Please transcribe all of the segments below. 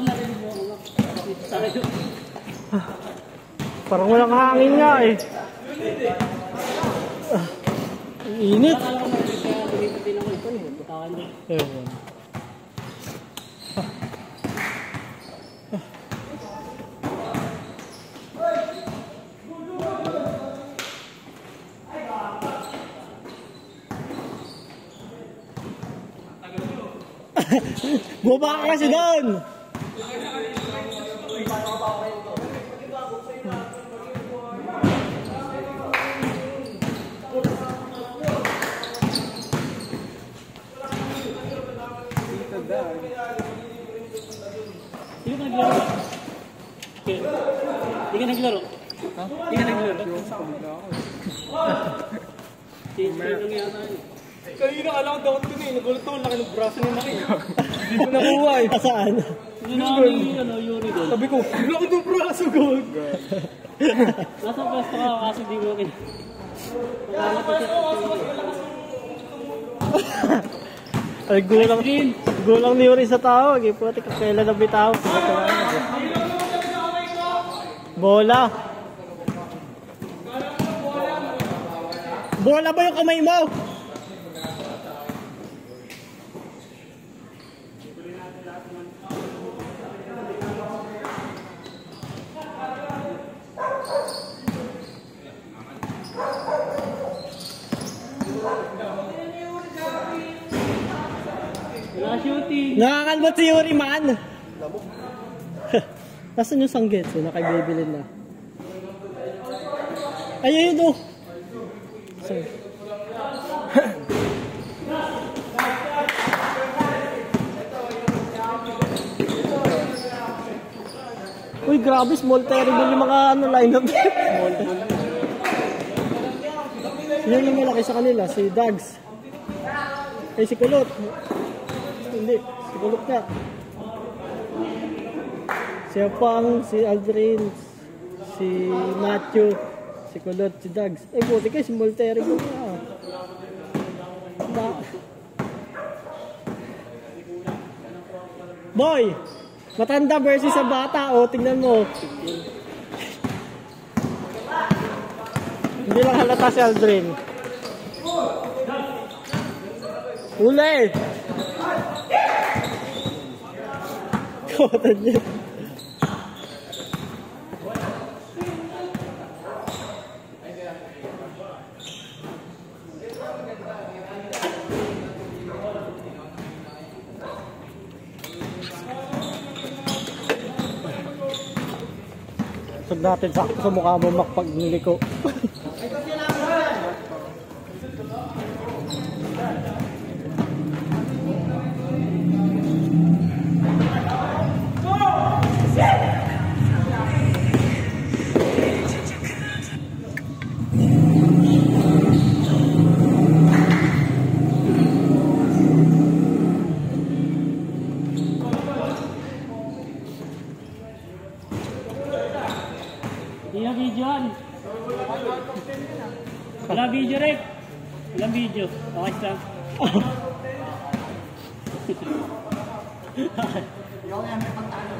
narinig mo ako. Tayo. Parang walang hangin nga eh. Init. Akala ko narinig kaya lumipat din ako ito eh. Butakan mo. Ewan. Bumaba ka kasi doon! Sino ka naglaro? Hindi ka naglaro? Ha? Hindi ka naglaro? Change ko lang yata yun. Kanina alam ko dapat ko na eh. Nagulat ako, laki ng braso ni Maki. Hindi ko nakuha eh. Saan? Yuri doon. Sabi ko, laki ng braso ko. Nasa pwesto ka kasi di mo kin. Ay, gulang ni Yuri sa tawag eh. Puti ka kailan na bitaw. Bola. Bola ba yung kamay mo? Wala shooting. Nakakalbot si Yuri man. Nasaan yung Sanggets? Nakabibilin na. Ayun o. Uy, grabe, small terrible yung mga line-up. Yun yung malaki sa kanila, si Dags. Ay, si Kulot. Hindi, si Kulot ka. Si Apang, si Aldrin, si Matthew, si Kulot, si Dags. Ay, buti kayo, small terrible ka. Boy! Matanda versus sa bata, o, tingnan mo. Hindi lang halata si Aldrin. Uli! Kota niya. Sag natin sakto sa mukha mo makpag niliko. Hindi na videoan. Wala video rin. Walang video. Okay lang. Yung yan may pagtalo.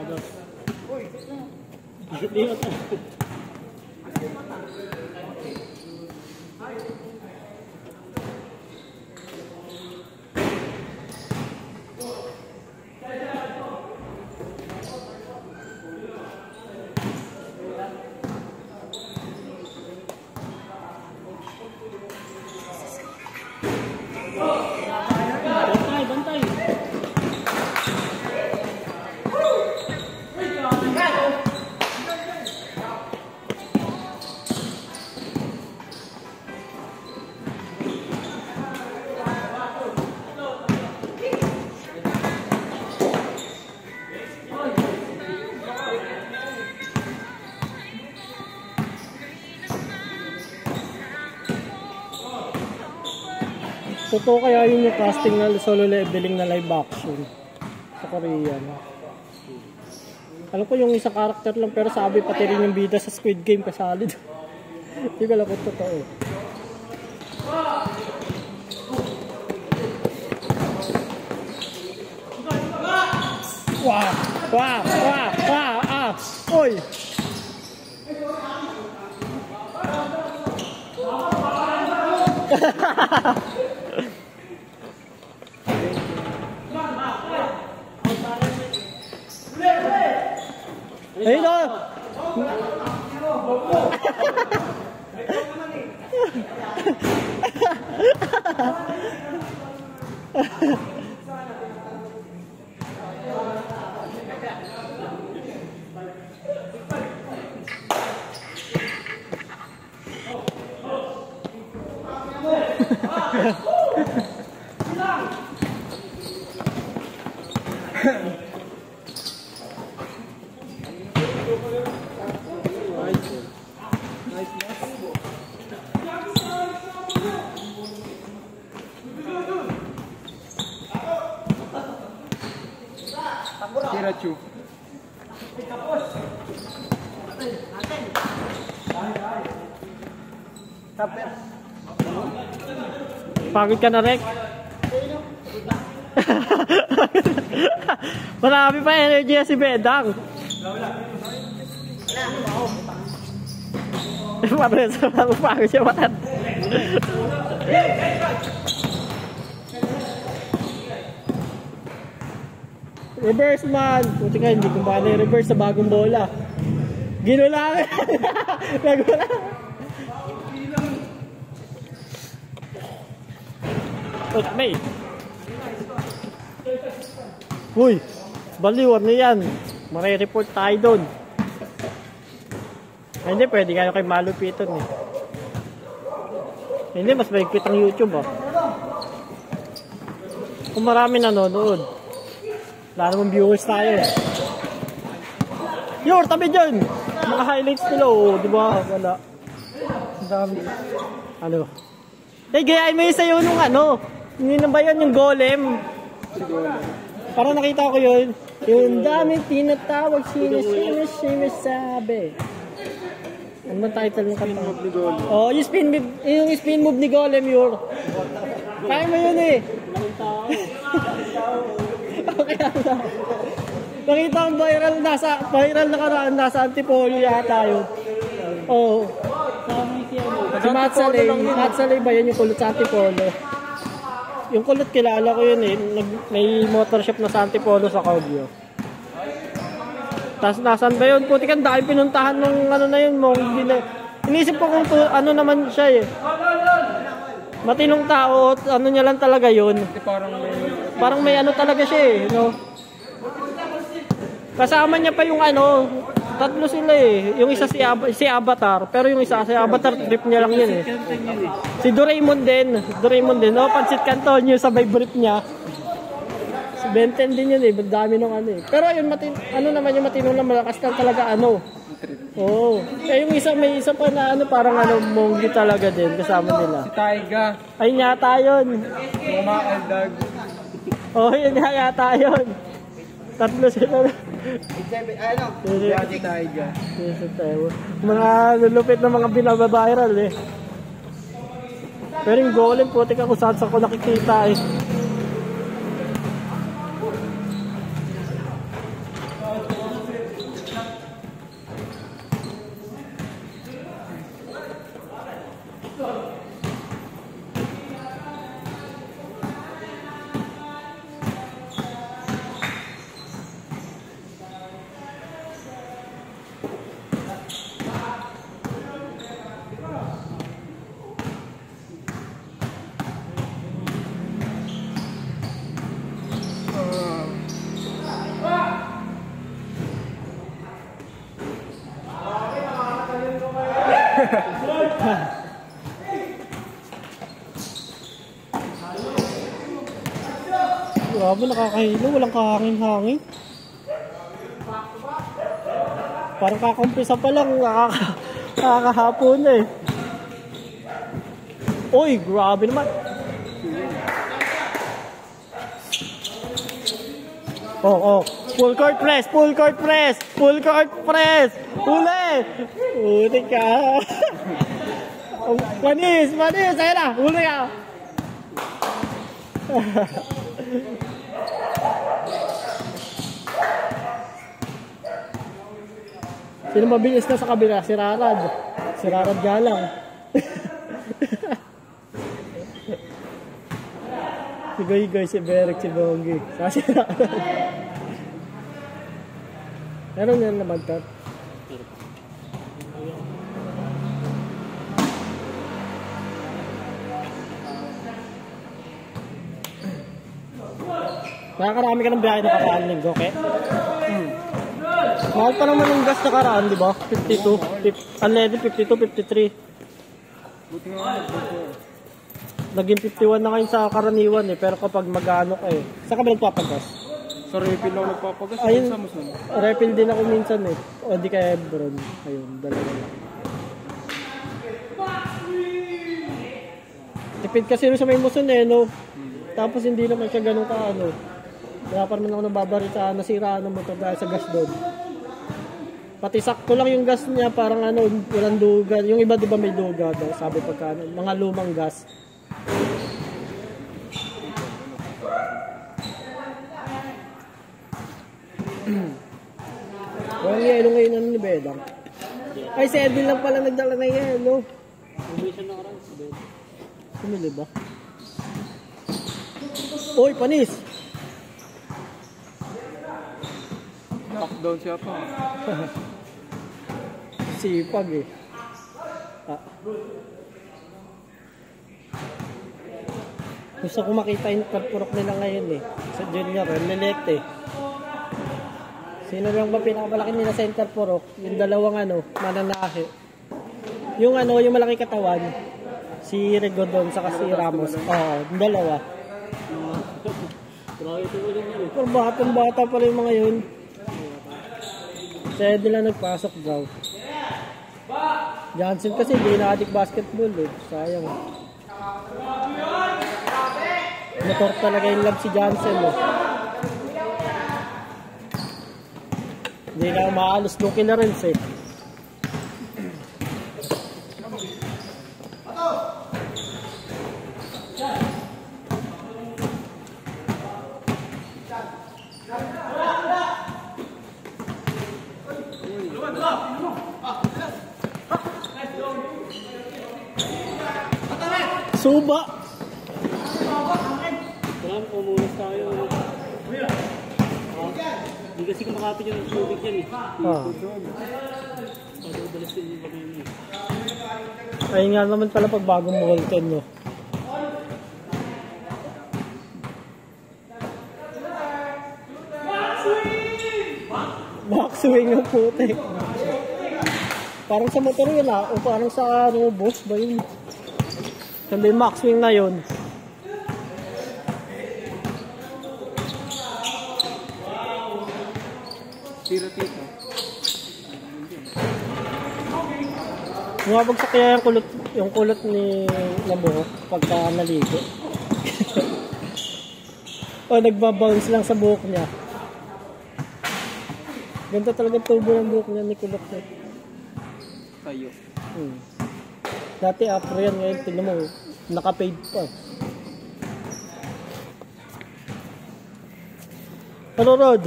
Dos. Uy, Liot. Bantay. Totoo kaya yun yung casting na solo leveling na live action sa Korean. Alam ko yung isang karakter lang pero sabi pati rin yung bida sa Squid Game kasali doon. Hindi ko alam kung totoo. Wow! Wow! Wow! Wow! Ah! Oy! Ayun o! Pirachu. Pagod ka na, Rek? Marami pa energy si Bedang. Pagod siya matan. Reverse man. Buti nga hindi kung paano reverse sa bagong bola. Ginulang. Nagulang. May. Uy, baliw ano yan? Mare-report tayo doon. Ay, hindi, pwede kayo kay malupiton eh. Hindi, mas maigpit ang YouTube oh. Kung marami nanonood. Wala namang viewers tayo eh. Yor, tabi dyan! Mga highlights nila oh, di ba? Wala. Ang dami. Ano? Eh, gayain mo yung sayo nung ano. Hindi na ba yun yung golem? Parang nakita ko yun. Yung dami tinatawag, sinasabi. Ano ba title ng kanta? Oh, yung spin move ni golem yun. Kaya mo yun eh. Okay, nakita ko viral nakaraan, nasa Antipolo yata yun. Oo. Si Matsalay ba yun yung kulot sa Antipolo? Yung kulot kilala ko yun eh. May motor shop na sa Antipolo sa Caudillo. Tapos nasan ba yun? Puti kan dahil pinuntahan nung ano na yun mo. Inisip ko kung ano naman siya eh. Matinong tao, ano niya lang talaga yun. Parang may ano talaga siya eh. No? Kasama niya pa yung ano, tatlo sila eh. Yung isa si Avatar, pero yung isa si Avatar trip niya lang yun eh. Si Doraemon din. No, Pansit Canton yung sabay brief niya. Si Ben 10 din yun eh, dami nung ano eh. Pero yun, ano naman yung matinong lang, malakas lang talaga ano. Oo. Eh yung isa, may isa pa na ano, parang ano, monggi talaga din, kasama nila. Si Taiga. Ay yata yun. Mga aldag. Oo, yun yata yun. Tatlo sila. Ano? Si Taiga. Mga lulupit na mga binababiral eh. Pero yung golem, puti ka kung saan ko nakikita eh. Grabe, nakakahilo. Walang kahangin-hangin. Parang kakumpisa pa lang. Nakakahapon eh. Uy, grabe naman. Oh. Full court press, full court press, full court press. Huli! Huli ka. Manis, manis, ayun na, huli ka. Sino mabilis na sa kabila? Si Rarad. Si Rarad Galang. Si Goy, si Berek, si Bongi. Sa si Rarad. Meron yan naman to. Nakakarami ka ng biyahe na karaan linggo, okay? Mahal pa naman yung gas na karaan, di ba? 52, unleaded 52, 53. Buti nga Naging 51 na ngayon sa karaniwan eh, pero kapag mag-ano ka eh. Saan ka ba nagpapagas? sa refill ako nagpapagas. Ayun, Sa Muslim. refill din ako minsan eh. O di kaya Hebron. Ayun, dalawa lang. Tipid kasi rin sa may muson eh, no? Tapos hindi naman siya ganun ka, ano. Wala pa naman ako nababari sa nasiraan ng motor dahil sa gas doon. Pati sakto lang yung gas niya, parang ano, walang dugan. Yung iba di ba may duga daw, sabi pagka mga lumang gas. Walang yelo ngayon ano ni Bedang. Ay, si Edwin lang pala nagdala ng yelo. Umisan na karang. Sumili ba? Oy, panis! Knockdown siya pa. Sipag eh. Ah. Gusto ko makita yung pagpurok nila ngayon eh. Sa junior, nilelect eh. Sino lang ba pinakamalaki nila center purok? Yung dalawang ano, mananahe. Yung ano, yung malaki katawan. Si Regodon saka si Ramos. Oo, yung dalawa. Pero batang-bata pa rin yung mga yun. Kaya nila nagpasok daw. Johnson kasi hindi na-addict basketball eh. Sayang. Motor talaga yung love si Johnson eh. Hindi na maalis nung Killarens eh. Suba! Kailangan umulas tayo. Hindi kasi kumakapit yung tubig yan eh. Ah. Padalas din yung pagkain eh. Ayun nga naman pala pag bagong Molten no. Backswing yung putik. Parang sa motor yun ah. O parang sa boss ba yun? Sabi yung backswing na yun. Tira-tira. Bumabagsak kaya yung kulot ni Labuhok pagka naligo. O nagbabounce lang sa buhok niya. Ganda talaga tubo ng buhok niya ni kulot niya. Tayo. Dati afro yan, ngayon tignan mo, naka-fade pa. Ano Rod?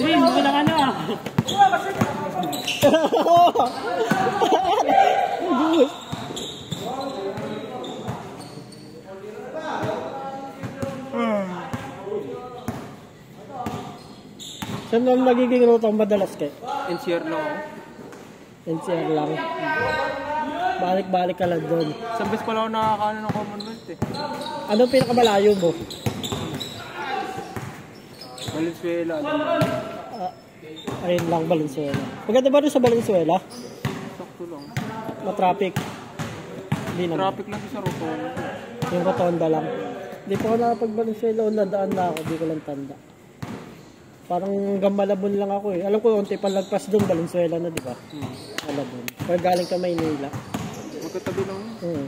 Dream, mo lang ano ah. Saan naman magiging route ang madalas kay? NCR lang ako. NCR lang. Balik-balik ka lang doon. Sa best pala ako nakakaano ng Commonwealth eh. Anong pinakamalayo mo? Valenzuela. Ayun lang, Valenzuela. Maganda ba rin sa Valenzuela? Sakto lang. Ma-traffic. Hindi naman. Traffic lang sa Rotonda. Yung rotonda lang. Hindi pa ako nakapag-Valenzuela o nadaan na ako. Hindi ko lang tanda. Parang hanggang Malabon lang ako eh. Alam ko, unti pa lagpas doon, Valenzuela na, di ba? Malabon. Pag galing ka Maynila. Magkatabi lang yun.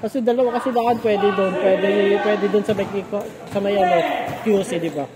Kasi dalawa kasi daan pwede doon. Pwede doon sa may ano, QC, di ba?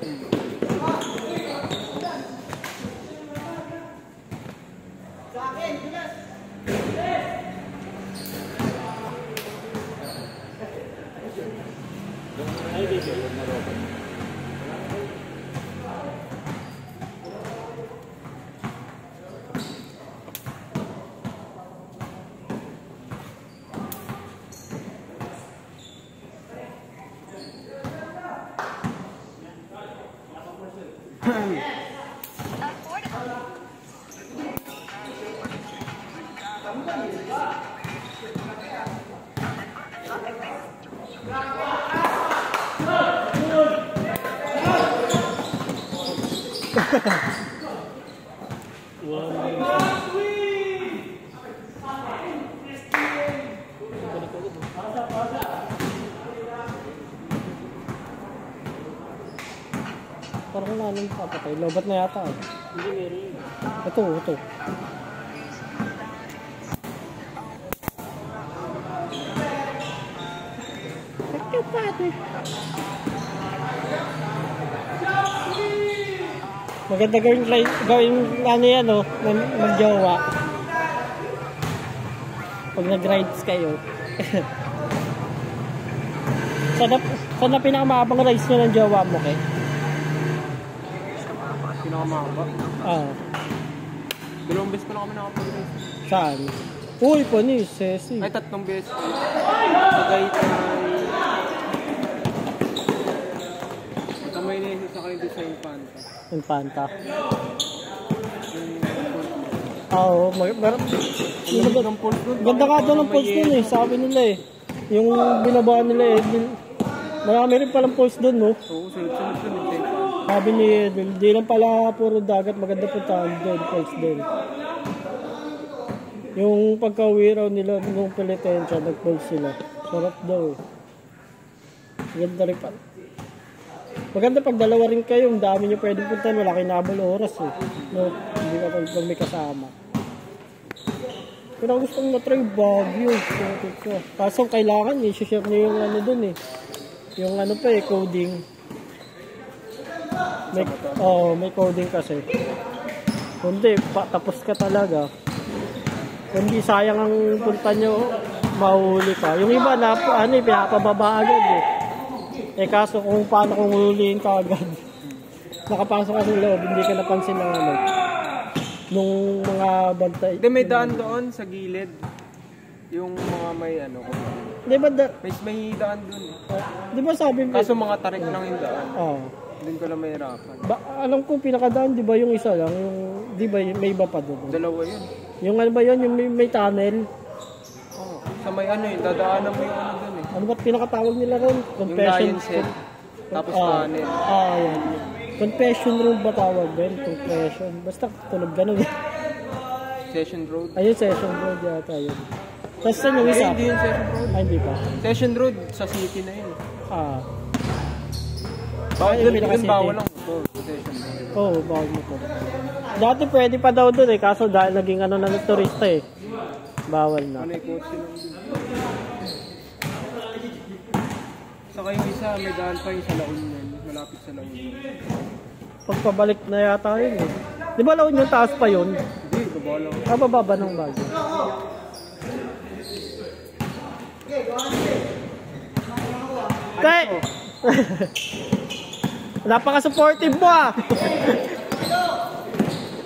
Parang wala nang papatay. Lobat na yata. Hindi meron. Ito. Maganda gawin ano yan oh, mag-jowa. Pag nag-rides kayo. Sana pinakamahabang rides nyo ng jowa mo kay? Pinakamahaba? Dalawang beses ko na kami nakapag-rides. Saan? Uy, panis, sesi. Ay, 3 beses. Sa Gaytay. Sa Maynila sa kayo sa Infanta. Infanta. Oo, ganda nga doon ang pulse doon eh, sabi nila eh. Yung binabaan nila eh. Marami rin palang pulse doon, no? Oo, sunod-sunod. Sabi ni Edel, di lang pala puro dagat, maganda puntahan doon, pulse doon. Yung pagka-uwi raw nila nung Pilitensya, nag-pulse sila. Sarap daw eh. Maganda rin pala. Maganda pag dalawa rin kayo, ang dami nyo pwedeng puntahan, wala kayo nabal oras eh. No, hindi ka pag may kasama. Pero gusto kong na-try Baguio. Kaso kailangan eh, share nyo yung ano dun eh. Yung ano pa eh, coding. May coding kasi. Kundi, tapos ka talaga. Kundi sayang ang punta nyo, mahuli ka. Yung iba na, pinapababa agad eh. Kaso kung paano kung huliin ka agad. Nakapasok ka sa loob, hindi ka napansin ng ano. Nung mga bantay. Hindi, may daan doon sa gilid. Yung mga may ano. Di ba may daan doon. Di ba sabi mo? Kaso mga tarik lang yung daan. Doon ko lang mahirapan. Alam ko pinakadaan, di ba yung isa lang? Yung, di ba may iba pa doon? Dalawa yun. Yung ano ba yun? Yung may tunnel? Sa may ano yun, dadaanan mo yung ano doon eh. Ano ba't pinakatawag nila ron? Confession. Yung Lion's Head. Tapos tunnel. Yan. Confession room ba tawag ba yun? Confession. Basta tunog ganun. Session Road. Ayun, Session Road yata yun. Tapos saan yung isa? Hindi yung Session Road. Hindi pa. Session Road, sa city na yun. Doon bawal lang ito. Session Road. Bawal mo po. Dati pwede pa daw doon eh, kaso dahil naging ano na ng turista eh. Bawal na. Ano yung kotse lang doon? Saka yung isa, may daan pa yung sa La Union. Malapit sa La Union. Pagpabalik na yata yun eh. Di ba La Union taas pa yun? Hindi, baba lang. Bababa ng Baguio. Kay! Napaka-supportive mo ah!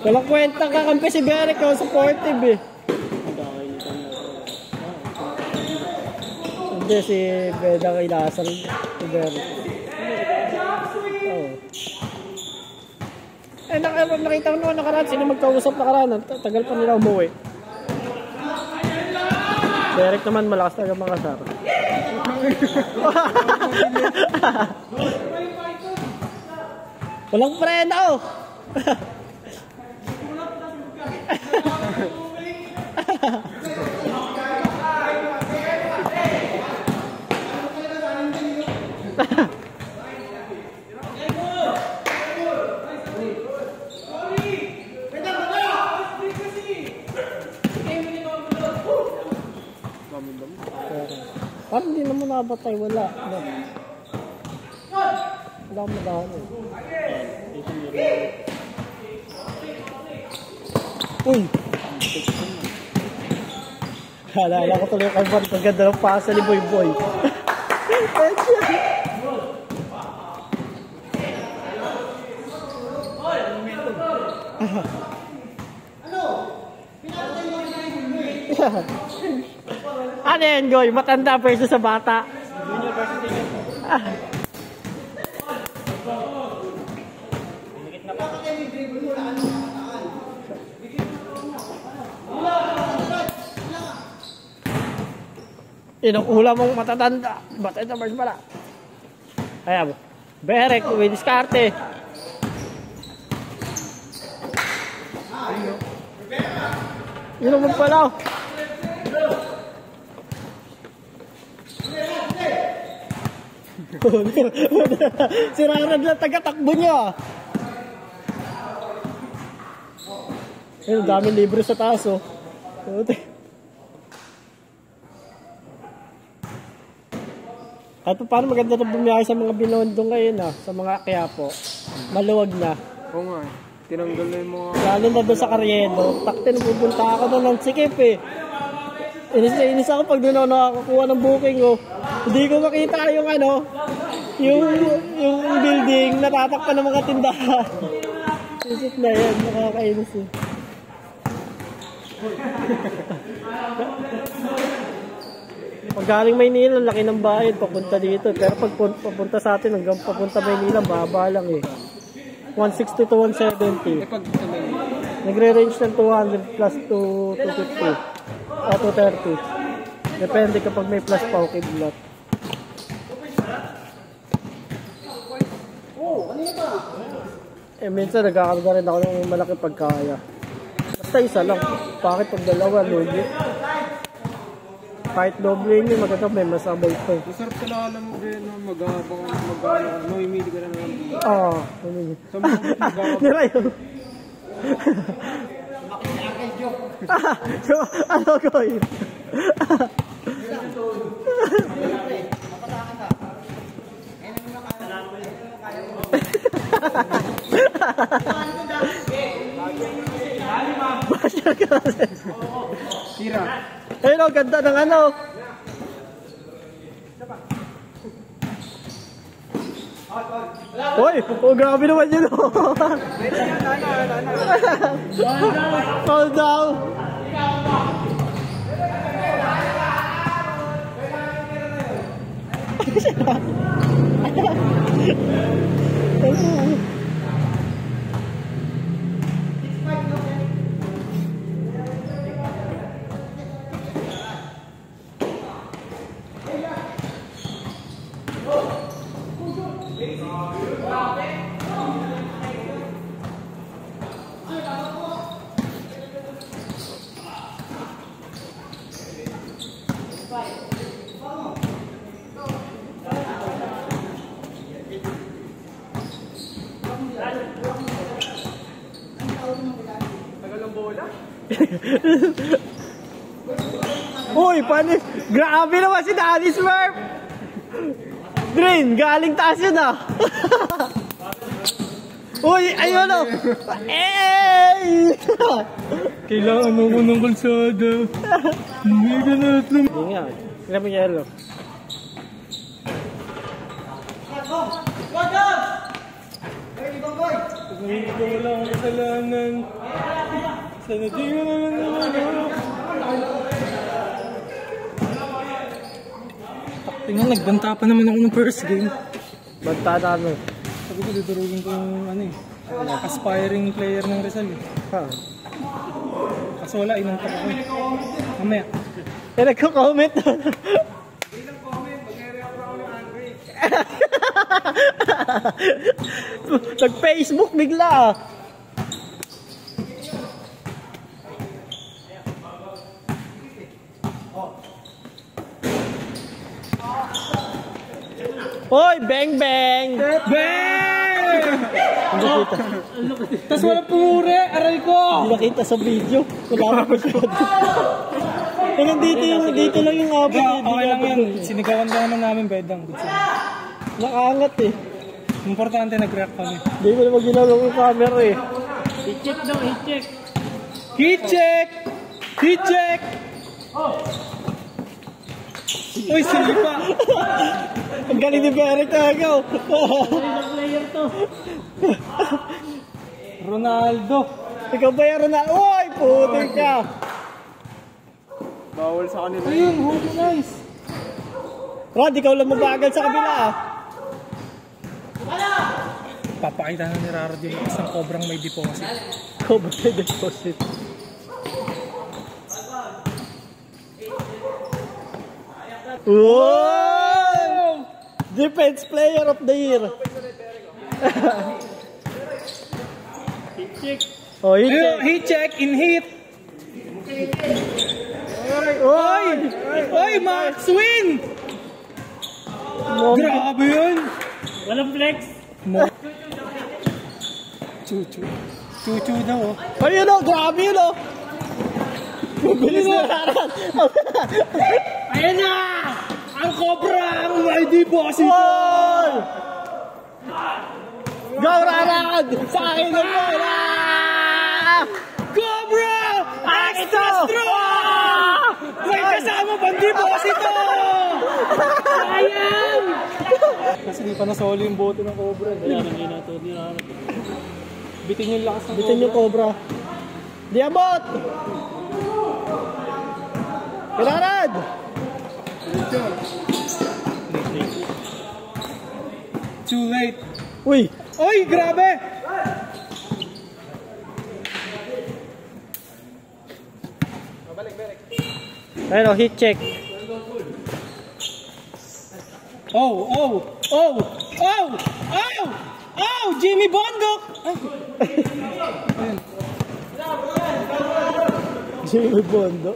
Walang kwenta kakampi si Beric, supportive eh. Hindi si Beda kay Lasal, si Beric. Nakita ko naman nakaraan, sino magkausap nakaraan, tagal pa nila umuwi. Beric naman malakas talaga mga sar. Walang preno! Parang hindi naman nabatay, wala. Wala akong madahan eh. Uy! Alala ko tuloy kay Van, ang ganda ng pasa ni Boy Boy. Ano yan, Goy? Matanda versus sa bata. Junior versus senior. Inukula mong matatanda. Batay na Mars pala. Ayan. Berek, may diskarte. Yun naman pala. Si Rarad lang taga-takbo niya. Ayun, daming libre sa taas oh. At paano maganda na bumiyahe sa mga Binondo ngayon sa mga Quiapo. Maluwag na. Oo nga. Tinanggal na yung mga... Lalo na doon sa Carriedo. Taktin, pupunta ako doon ng sikip eh. Inis ako pag doon ako nakakuha ng booking oh. Hindi ko makita yung yung building natatakpan ng mga tindahan. Isip na yan, nakakainis eh. Pag galing Maynila, laki ng bayad papunta dito. Pero pag papunta sa atin hanggang papunta Maynila, baba lang eh. 160 to 170. Nagre-range ng 200 plus to 250. O 230. Depende kapag may plus pa o kidlat. Minsan nagkakarga rin ako ng malaki pagkaya. Basta isa lang. Bakit pag dalawa, legit? Kahit doble yun, maganda may masabay pa. Masarap ka na alam mo rin na mag-ano, mamimili ka na naman. Oo. Sa mga mag-ano. Nira yun. So, ano ko yun? Basya ka kasi. Tira. Ayun o, ganda ng ano. Uy, grabe naman yun o. Fall down. Uy, paano? Grabe naman si Danny Smurf! Green, galing taas yun ah! Uy, ayun o! Ey! Kailangan mo ng kalsada. Hindi ka na ito. Hindi nga, kailan mo yellow. Hindi ko wala akong kasalanan. Sana di ka naman naman. Tingnan, nagbanta pa naman ako ng first game. Banta na ano. Sabi ko, dudurugin ko yung aspiring player ng Rizal eh. Ha? Kaso wala, inantak ako eh. Mamaya. Eh, nagko-comment na. Nag-Facebook bigla ah. Hoy, bang bang! Bang! Hindi kita. Tapos wala pumuri, aray ko! Hindi nakita sa video. Wala ko siya. Hanggang dito lang yung abot. Okay lang yan. Sinigawan ka naman namin bedang. Nakaangat eh. Importante nag-react kami. Hindi mo naman ginalaw yung camera eh. I-check daw, i-check. Heat check! Heat check! Uy, sige pa! Ang galing ni Berek talaga. Isang player to. Ronaldo! Ikaw ba yung Ronaldo? Uy, putin ka! Bawal sa kanila. Ayun, holy nice! Rod, ikaw lang mabagal sa kabila ah. Papakita na ni Raro din isang kobrang may deposit. Cobra deposit. Wow! Defense player of the year. I-check. Oh, hit Ayun, check. heat check in heat! Oy! Oy, Max win! Grabe yun! Walang flex. Chuchu. Chuchu daw oh. Ayun o, grabe yun o. Bilis na Raran. Ayan na! Ang Cobra ang may deposit! Oy! Go Raran! Sa akin na mo! Cobra! Extra strong! May kasama pang deposito! Ayan! Kasi di pa nasolo yung bote ng Cobra. Wala nang ginatod ni Rara. Bitin yung lakas ng Bitin yung Cobra. Di abot! Kirarad! Too late. Uy! Oy, grabe! Ayun o, hit check. Oh, oh, oh, oh, oh, oh, Jimmy Bondok! Jimmy Bondo.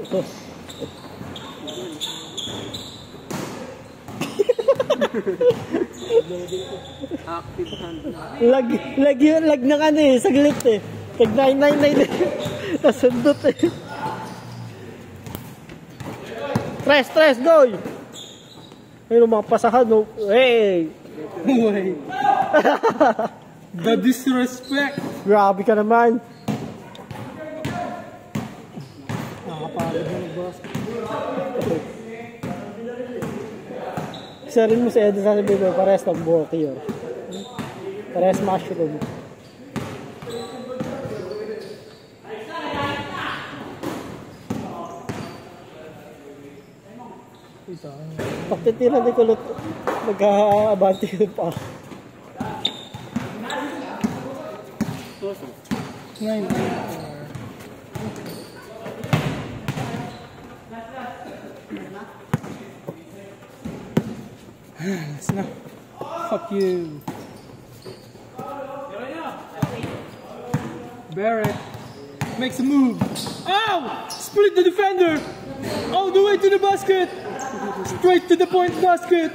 lag na ka na eh, saglit eh. Tag 999 eh. Nasundot eh. Tres, go! Ayun, mga pasahan, no? Hey! Wait. The disrespect. Grabe ka naman. Nakakapagod na nag-basket. Isa rin mo sa Edison Bieber, parehas ng buhok yun. Parehas mushroom. Pagtitira ni Kulot, nag-aabante yun pa. Nine. That's enough. Fuck you. Barrett makes a move. Ow! Split the defender! All the way to the basket! Straight to the point basket!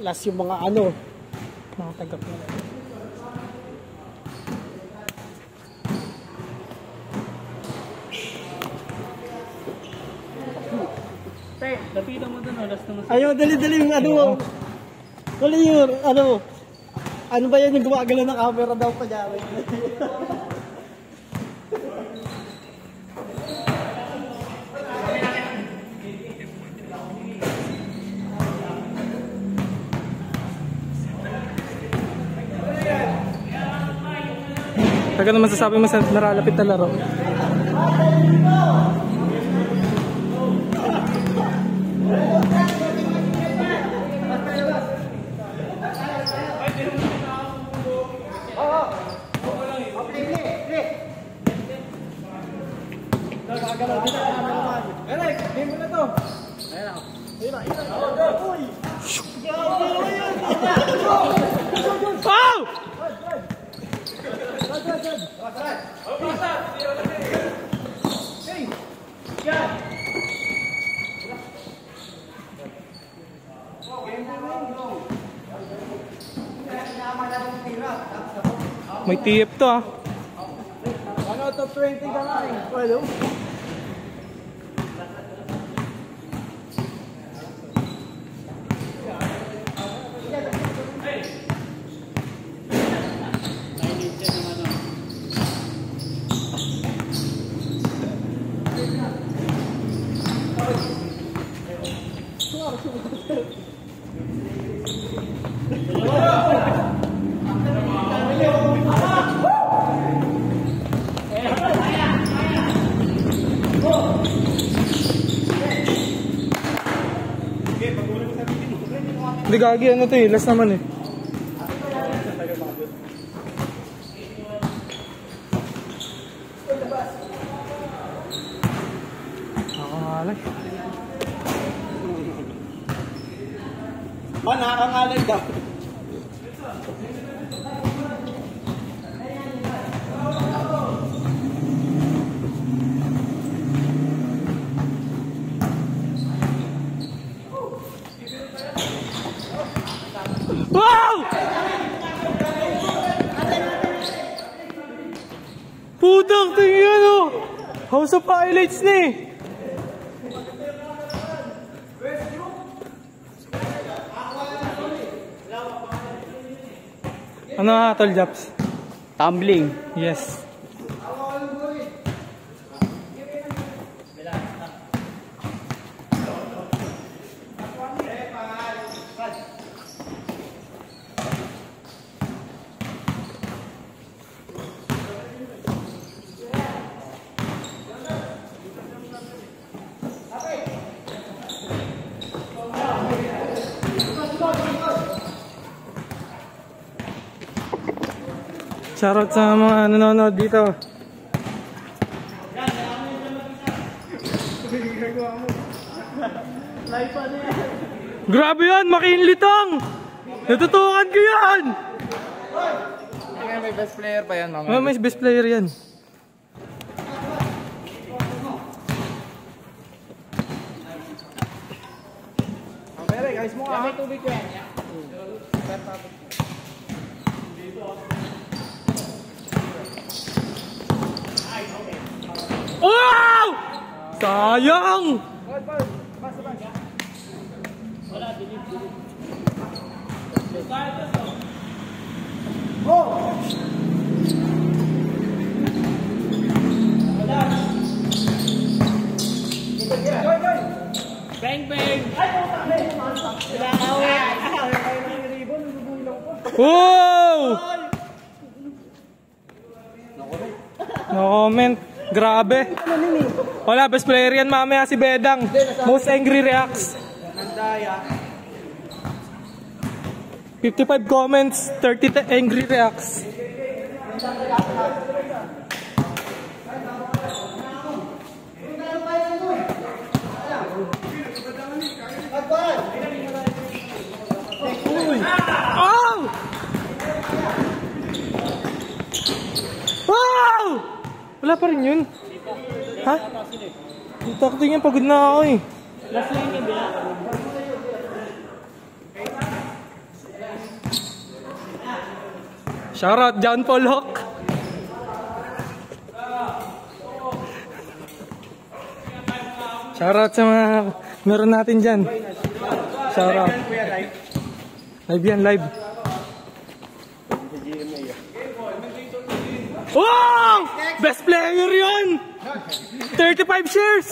Last yung mga mga tagap na. Lapitan mo dun, last naman. Ayaw, dali-dali yung Dali yun, ano ba yan yung gumagalaw ng camera daw pa dyan? Taga naman sasabi mo sa naralapit na laro. May TF to ah. 1 out of 20 ka nga eh. Well, Hindi gagi, ano to eh, last naman eh. Nakakalay. nakakangalay daw. Wow! Putang tingin oh! House of Highlights ni! Ano nga tol, Japs? Tumbling. Yes. Shoutout sa mga nanonood dito. Grabe yan, makinlitang! Natutukan ko yan! May best player pa yan, mamaya. May best player yan. Pero guys mo nga. May tubig ko yan. Wow! Sayang! Bang bang! Wow! No comment. Grabe. Wala, best player yan mamaya si Bedang. Most angry reacts. 55 comments, 30 angry reacts. Oh! Wow! Wala pa rin yun. Ha? Tingin, pagod na ako eh. Last lane yung bila. Shoutout John Paul Hawk. Shoutout sa mga meron natin dyan. Shoutout. Live yan, live. Wow! Best player yun! 35 shares!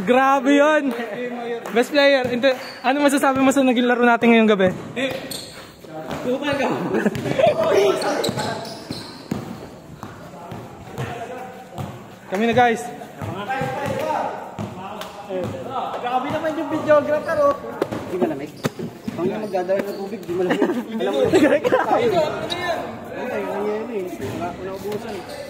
Grabe yun! Best player. Ano masasabi mo sa naging laro natin ngayong gabi? Tukal ka. Kami na guys. Grabe naman yung videographer oh. Di malamig. Kung yung magdadala ng tubig, di malamig. Alam mo, tayo. Ay, nangyayari eh. Wala ubusan eh.